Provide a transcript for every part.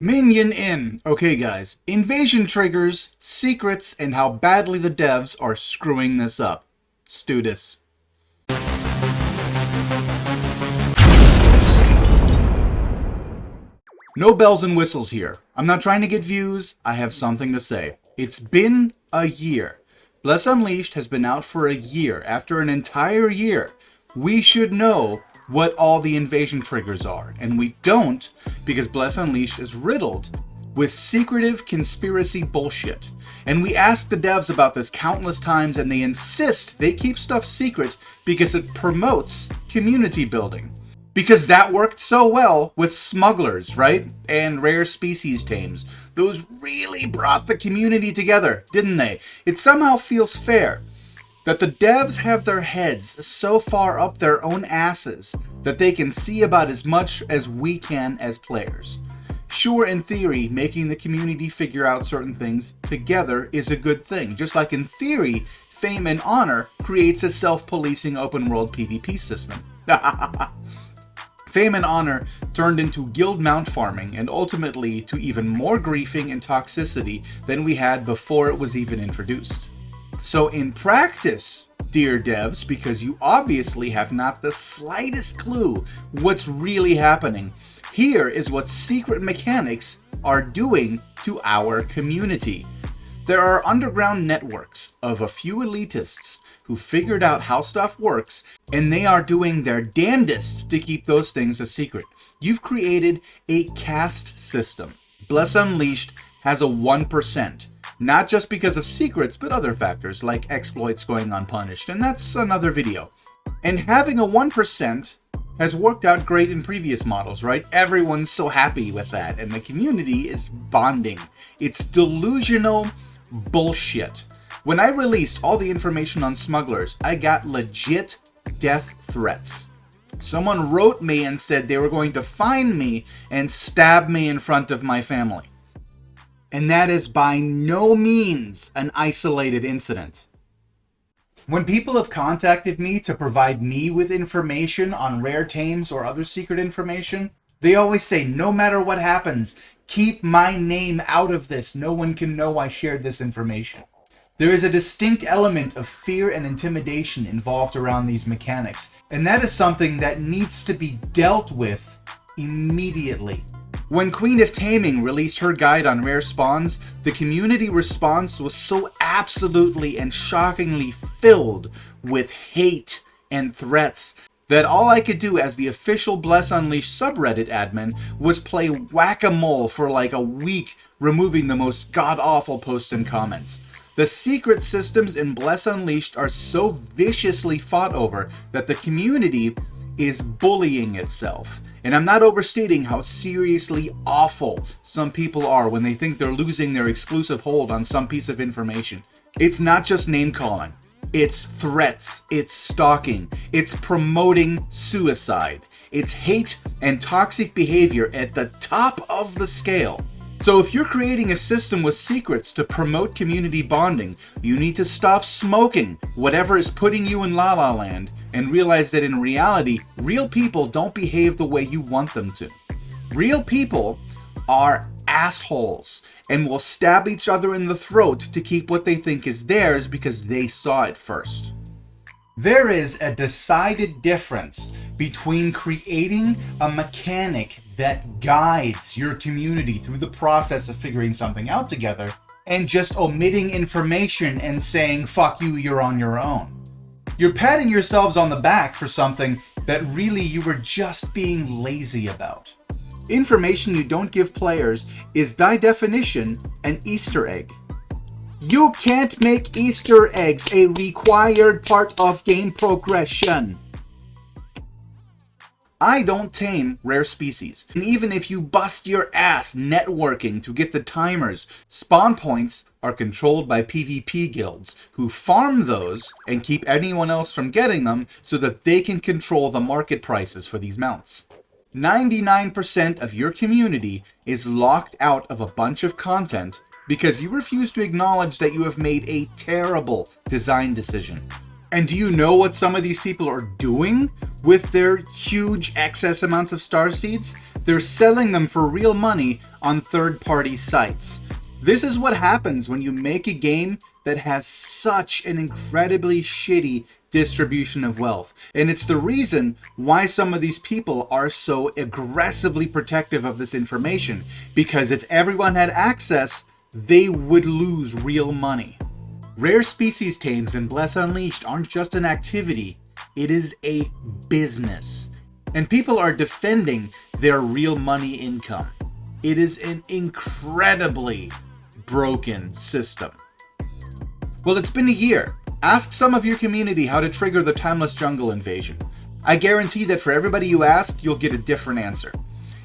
Minion in. Okay guys, invasion triggers, secrets, and how badly the devs are screwing this up. Let's do this. No bells and whistles here. I'm not trying to get views, I have something to say. It's been a year. Bless Unleashed has been out for a year. After an entire year, we should know what all the invasion triggers are. And we don't, because Bless Unleashed is riddled with secretive conspiracy bullshit. And we ask the devs about this countless times, and they insist they keep stuff secret because it promotes community building. Because that worked so well with smugglers, right? And rare species tames. Those really brought the community together, didn't they? It somehow feels fair that the devs have their heads so far up their own asses that they can see about as much as we can as players. Sure, in theory, making the community figure out certain things together is a good thing. Just like in theory, Fame and Honor creates a self-policing open-world PvP system. Fame and Honor turned into guild mount farming and ultimately to even more griefing and toxicity than we had before it was even introduced. So in practice, dear devs, because you obviously have not the slightest clue what's really happening, here is what secret mechanics are doing to our community. There are underground networks of a few elitists who figured out how stuff works, and they are doing their damnedest to keep those things a secret. You've created a caste system. Bless Unleashed has a 1%. Not just because of secrets, but other factors like exploits going unpunished, and that's another video. And having a 1% has worked out great in previous models, right? Everyone's so happy with that, and the community is bonding. It's delusional bullshit. When I released all the information on smugglers, I got legit death threats. Someone wrote me and said they were going to find me and stab me in front of my family. And that is by no means an isolated incident. When people have contacted me to provide me with information on rare tames or other secret information, they always say, no matter what happens, keep my name out of this. No one can know I shared this information. There is a distinct element of fear and intimidation involved around these mechanics, and that is something that needs to be dealt with immediately. When Queen of Taming released her guide on rare spawns, the community response was so absolutely and shockingly filled with hate and threats that all I could do as the official Bless Unleashed subreddit admin was play whack-a-mole for like a week, removing the most god-awful posts and comments. The secret systems in Bless Unleashed are so viciously fought over that the community is bullying itself. And I'm not overstating how seriously awful some people are when they think they're losing their exclusive hold on some piece of information. It's not just name calling. It's threats, it's stalking, it's promoting suicide, it's hate and toxic behavior at the top of the scale. So if you're creating a system with secrets to promote community bonding, you need to stop smoking whatever is putting you in La La Land and realize that in reality, real people don't behave the way you want them to. Real people are assholes and will stab each other in the throat to keep what they think is theirs because they saw it first. There is a decided difference between creating a mechanic that guides your community through the process of figuring something out together and just omitting information and saying, fuck you, you're on your own. You're patting yourselves on the back for something that really you were just being lazy about. Information you don't give players is by definition an Easter egg. You can't make Easter eggs a required part of game progression. I don't tame rare species. And even if you bust your ass networking to get the timers, spawn points are controlled by PvP guilds who farm those and keep anyone else from getting them so that they can control the market prices for these mounts. 99% of your community is locked out of a bunch of content because you refuse to acknowledge that you have made a terrible design decision. And do you know what some of these people are doing With their huge excess amounts of star seeds, they're selling them for real money on third-party sites. This is what happens when you make a game that has such an incredibly shitty distribution of wealth. And it's the reason why some of these people are so aggressively protective of this information, because if everyone had access, they would lose real money. Rare species tames in Bless Unleashed aren't just an activity, it is a business. And people are defending their real money income. It is an incredibly broken system. Well, it's been a year. Ask some of your community how to trigger the Timeless Jungle invasion. I guarantee that for everybody you ask, you'll get a different answer.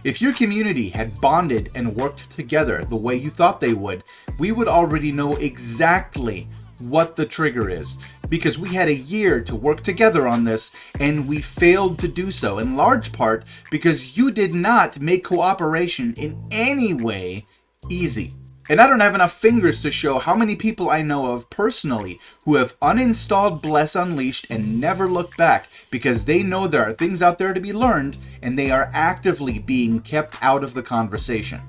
If your community had bonded and worked together the way you thought they would, we would already know exactly what the trigger is, because we had a year to work together on this and we failed to do so, in large part because you did not make cooperation in any way easy. And I don't have enough fingers to show how many people I know of personally who have uninstalled Bless Unleashed and never looked back because they know there are things out there to be learned and they are actively being kept out of the conversation.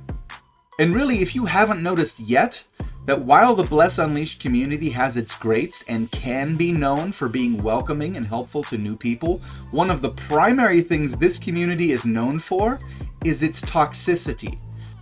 And really, if you haven't noticed yet, that while the Bless Unleashed community has its greats and can be known for being welcoming and helpful to new people, one of the primary things this community is known for is its toxicity.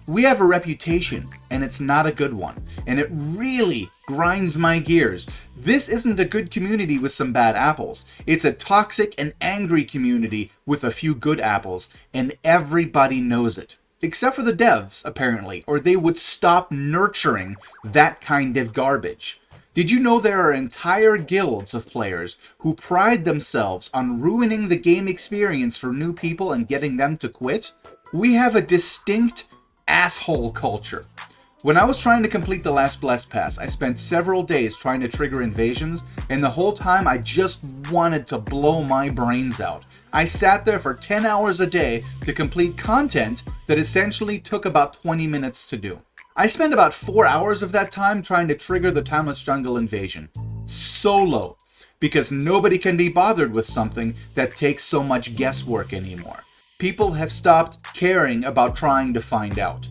We have a reputation, and it's not a good one, and it really grinds my gears. This isn't a good community with some bad apples. It's a toxic and angry community with a few good apples, and everybody knows it. Except for the devs, apparently, or they would stop nurturing that kind of garbage. Did you know there are entire guilds of players who pride themselves on ruining the game experience for new people and getting them to quit? We have a distinct asshole culture. When I was trying to complete the last Bless Pass, I spent several days trying to trigger invasions, and the whole time I just wanted to blow my brains out. I sat there for 10 hours a day to complete content that essentially took about 20 minutes to do. I spent about 4 hours of that time trying to trigger the Timeless Jungle invasion. Solo. Because nobody can be bothered with something that takes so much guesswork anymore. People have stopped caring about trying to find out.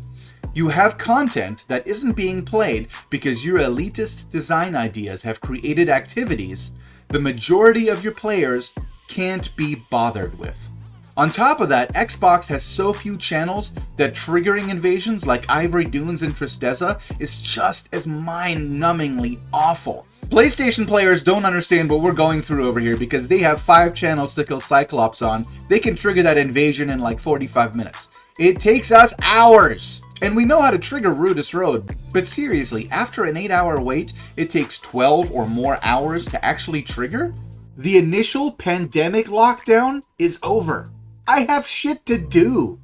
You have content that isn't being played because your elitist design ideas have created activities the majority of your players can't be bothered with. On top of that, Xbox has so few channels that triggering invasions like Ivory Dunes and Tristeza is just as mind-numbingly awful. PlayStation players don't understand what we're going through over here because they have 5 channels to kill Cyclops on. They can trigger that invasion in like 45 minutes. It takes us hours! And we know how to trigger Rudis Road, but seriously, after an 8-hour wait, it takes 12 or more hours to actually trigger? The initial pandemic lockdown is over. I have shit to do.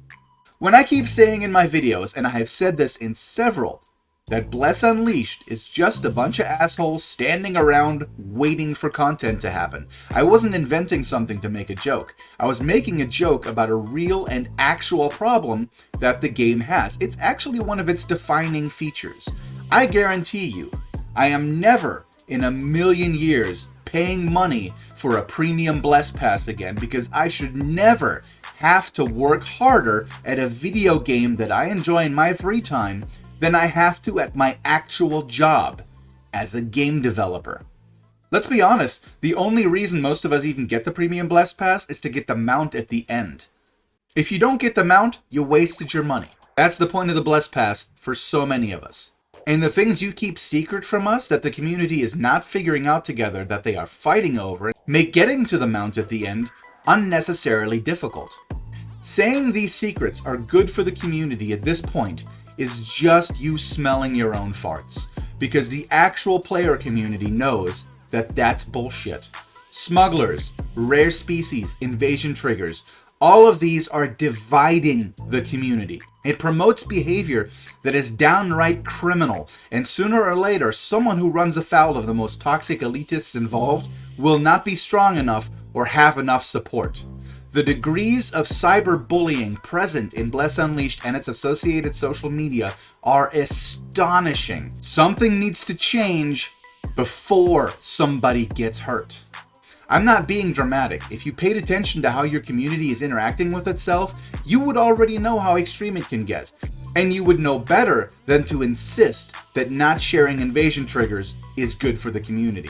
When I keep saying in my videos, and I have said this in several, that Bless Unleashed is just a bunch of assholes standing around waiting for content to happen. I wasn't inventing something to make a joke. I was making a joke about a real and actual problem that the game has. It's actually one of its defining features. I guarantee you, I am never in a million years paying money for a premium Bless Pass again because I should never have to work harder at a video game that I enjoy in my free time than I have to at my actual job as a game developer. Let's be honest, the only reason most of us even get the premium Bless Pass is to get the mount at the end. If you don't get the mount, you wasted your money. That's the point of the Bless Pass for so many of us. And the things you keep secret from us that the community is not figuring out together that they are fighting over make getting to the mount at the end unnecessarily difficult. Saying these secrets are good for the community at this point is just you smelling your own farts, because the actual player community knows that that's bullshit. Smugglers, rare species, invasion triggers, all of these are dividing the community. It promotes behavior that is downright criminal, and sooner or later, someone who runs afoul of the most toxic elitists involved will not be strong enough or have enough support. The degrees of cyberbullying present in Bless Unleashed and its associated social media are astonishing. Something needs to change before somebody gets hurt. I'm not being dramatic. If you paid attention to how your community is interacting with itself, you would already know how extreme it can get. And you would know better than to insist that not sharing invasion triggers is good for the community.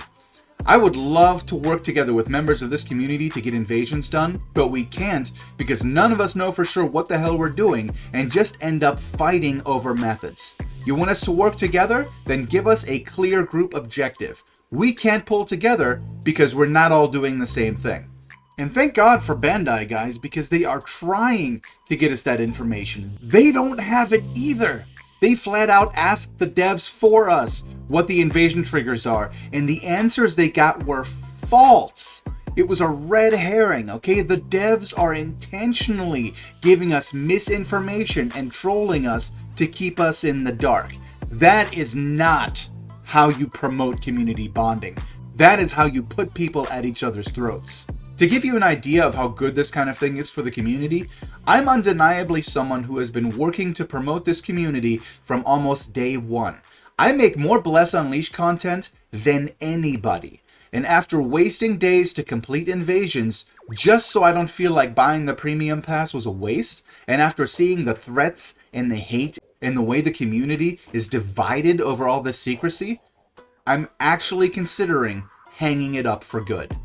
I would love to work together with members of this community to get invasions done, but we can't because none of us know for sure what the hell we're doing and just end up fighting over methods. You want us to work together? Then give us a clear group objective. We can't pull together because we're not all doing the same thing. And thank God for Bandai, guys, because they are trying to get us that information. They don't have it either. They flat out asked the devs for us what the invasion triggers are, and the answers they got were false. It was a red herring, okay? The devs are intentionally giving us misinformation and trolling us to keep us in the dark. That is not how you promote community bonding. That is how you put people at each other's throats. To give you an idea of how good this kind of thing is for the community, I'm undeniably someone who has been working to promote this community from almost day one. I make more Bless Unleashed content than anybody. And after wasting days to complete invasions, just so I don't feel like buying the premium pass was a waste, and after seeing the threats and the hate and the way the community is divided over all this secrecy, I'm actually considering hanging it up for good.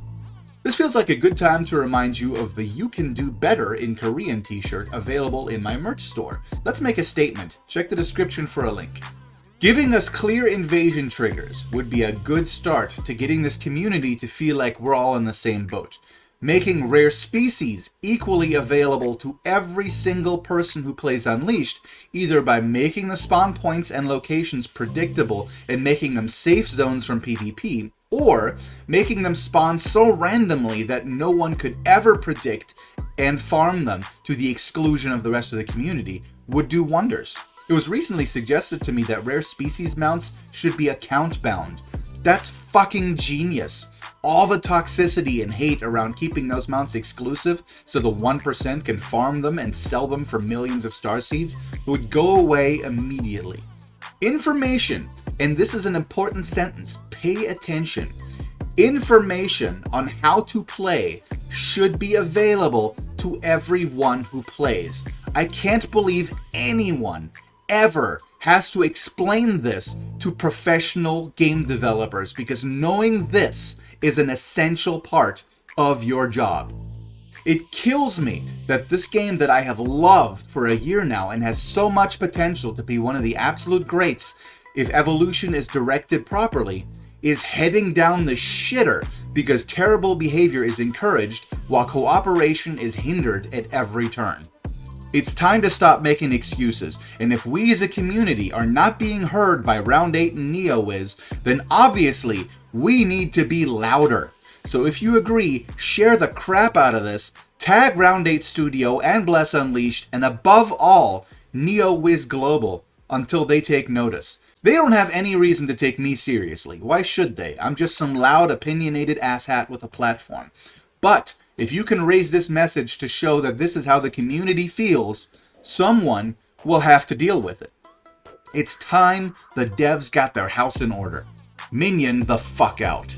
This feels like a good time to remind you of the You Can Do Better in Korean t-shirt available in my merch store. Let's make a statement. Check the description for a link. Giving us clear invasion triggers would be a good start to getting this community to feel like we're all in the same boat. Making rare species equally available to every single person who plays Unleashed, either by making the spawn points and locations predictable and making them safe zones from PvP, or making them spawn so randomly that no one could ever predict and farm them to the exclusion of the rest of the community, would do wonders. It was recently suggested to me that rare species mounts should be account bound. That's fucking genius. All the toxicity and hate around keeping those mounts exclusive so the 1% can farm them and sell them for millions of starseeds would go away immediately. Information, and this is an important sentence, pay attention. Information on how to play should be available to everyone who plays. I can't believe anyone ever has to explain this to professional game developers because knowing this is an essential part of your job. It kills me that this game that I have loved for a year now and has so much potential to be one of the absolute greats if evolution is directed properly, is heading down the shitter because terrible behavior is encouraged while cooperation is hindered at every turn. It's time to stop making excuses, and if we as a community are not being heard by Round 8 and NeoWiz, then obviously we need to be louder. So if you agree, share the crap out of this, tag Round 8 Studio and Bless Unleashed, and above all, NeoWiz Global, until they take notice. They don't have any reason to take me seriously. Why should they? I'm just some loud, opinionated asshat with a platform. But if you can raise this message to show that this is how the community feels, someone will have to deal with it. It's time the devs got their house in order. Minion the fuck out.